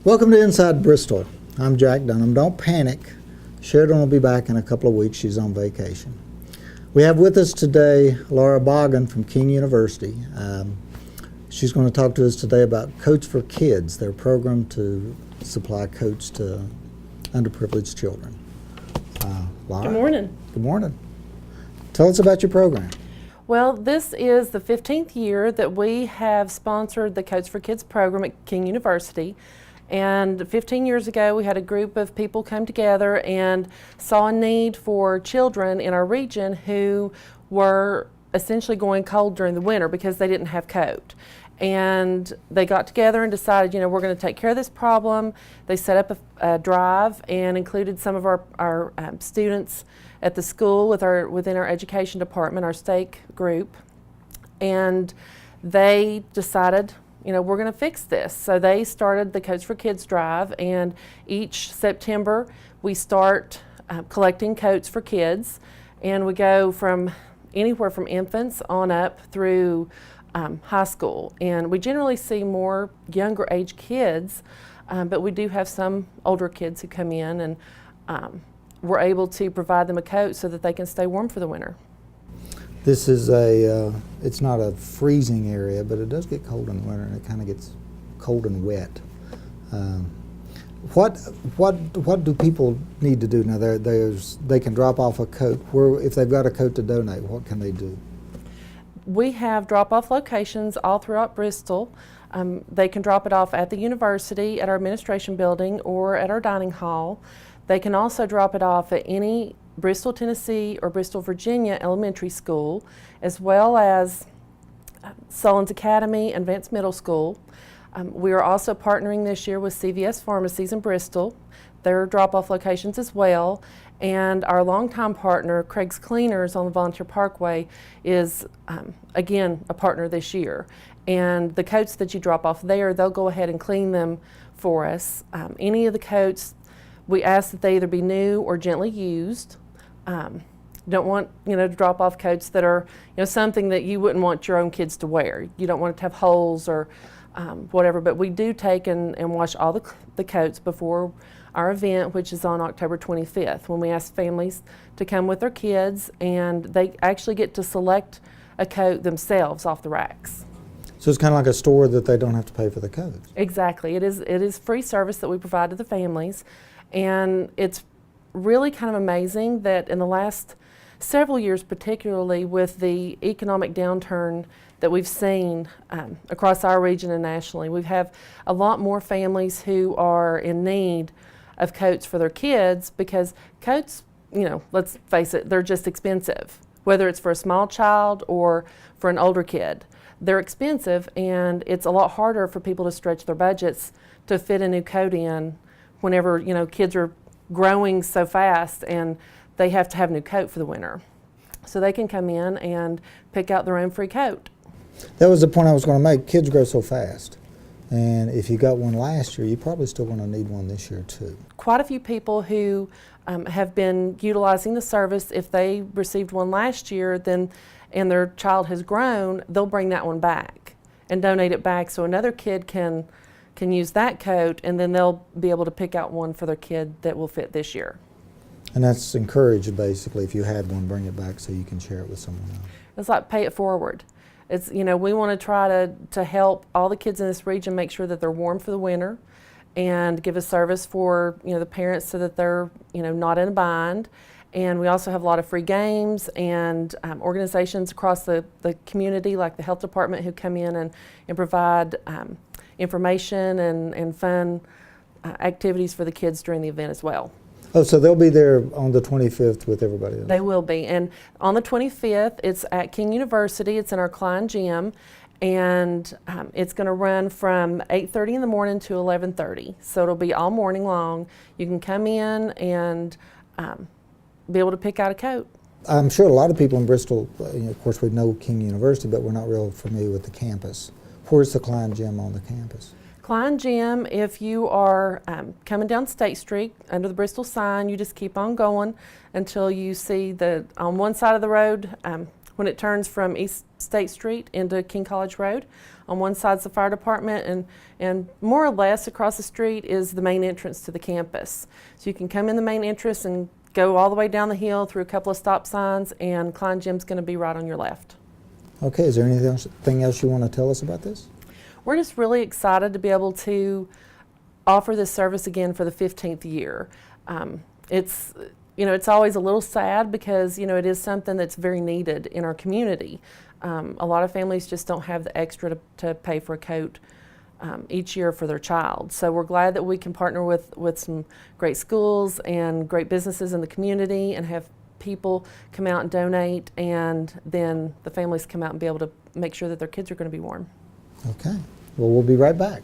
Welcome to Inside Bristol. I'm Jack Dunham. Don't panic. Sheridan will be back in a couple of weeks. She's on vacation. We have with us today Laura Boggin from King University. She's going to talk to us today about Coats for Kids, their program to supply coats to underprivileged children. Laura? Good morning. Good morning. Tell us about your program. Well, this is the 15th year that we have sponsored the Coats for Kids program at King University. And 15 years ago, we had a group of people come together and saw a need for children in our region who were essentially going cold during the winter because they didn't have coat. And they got together and decided, we're going to take care of this problem. They set up a drive and included some of our students at the school within our education department, our stake group. And they decided, we're going to fix this. So they started the Coats for Kids drive, and each September we start collecting coats for kids, and we go from anywhere from infants on up through high school. And we generally see more younger age kids, but we do have some older kids who come in, and we're able to provide them a coat so that they can stay warm for the winter. This is it's not a freezing area, but it does get cold in the winter, and it kind of gets cold and wet. What do people need to do now? They can drop off a coat. If they've got a coat to donate, what can they do? We have drop-off locations all throughout Bristol. They can drop it off at the university, at our administration building, or at our dining hall. They can also drop it off at any Bristol, Tennessee or Bristol, Virginia elementary school, as well as Sullins Academy and Vance Middle School. We are also partnering this year with CVS Pharmacies in Bristol. Their drop-off locations as well. And our longtime partner, Craig's Cleaners on the Volunteer Parkway, is again a partner this year. And the coats that you drop off there, they'll go ahead and clean them for us. Any of the coats, we ask that they either be new or gently used. Don't want to drop off coats that are something that you wouldn't want your own kids to wear. You don't want it to have holes or whatever. But we do take and wash all the coats before our event, which is on October 25th, when we ask families to come with their kids, and they actually get to select a coat themselves off the racks. So it's kind of like a store that they don't have to pay for the coats. Exactly. It is free service that we provide to the families, and it's really kind of amazing that in the last several years, particularly with the economic downturn that we've seen across our region and nationally, we have a lot more families who are in need of coats for their kids, because coats, let's face it, they're just expensive. Whether it's for a small child or for an older kid, they're expensive, and it's a lot harder for people to stretch their budgets to fit a new coat in whenever kids are growing so fast and they have to have a new coat for the winter. So they can come in and pick out their own free coat. That was the point I was going to make. Kids grow so fast. And if you got one last year, you're probably still going to need one this year too. Quite a few people who have been utilizing the service, if they received one last year and their child has grown, they'll bring that one back and donate it back so another kid can use that coat, and then they'll be able to pick out one for their kid that will fit this year. And that's encouraged, basically. If you had one, bring it back so you can share it with someone else. It's like pay it forward. It's we want to try to help all the kids in this region make sure that they're warm for the winter, and give a service for the parents so that they're not in a bind. And we also have a lot of free games and organizations across the community, like the health department, who come in and provide information and fun activities for the kids during the event as well. Oh, so they'll be there on the 25th with everybody else? They will be. And on the 25th, it's at King University. It's in our Klein Gym. And it's going to run from 8:30 in the morning to 11:30. So it'll be all morning long. You can come in and be able to pick out a coat. I'm sure a lot of people in Bristol, of course we know King University, but we're not real familiar with the campus. Where's the Klein Gym on the campus? Klein Gym, if you are coming down State Street under the Bristol sign, you just keep on going until you see on one side of the road when it turns from East State Street into King College Road. On one side's the fire department, and more or less across the street is the main entrance to the campus. So you can come in the main entrance and go all the way down the hill through a couple of stop signs, and Klein Gym's going to be right on your left. Okay, is there anything else you want to tell us about this? We're just really excited to be able to offer this service again for the 15th year. It's always a little sad because, it is something that's very needed in our community. A lot of families just don't have the extra to pay for a coat each year for their child. So we're glad that we can partner with some great schools and great businesses in the community and have people come out and donate, and then the families come out and be able to make sure that their kids are going to be warm. Okay, well, we'll be right back.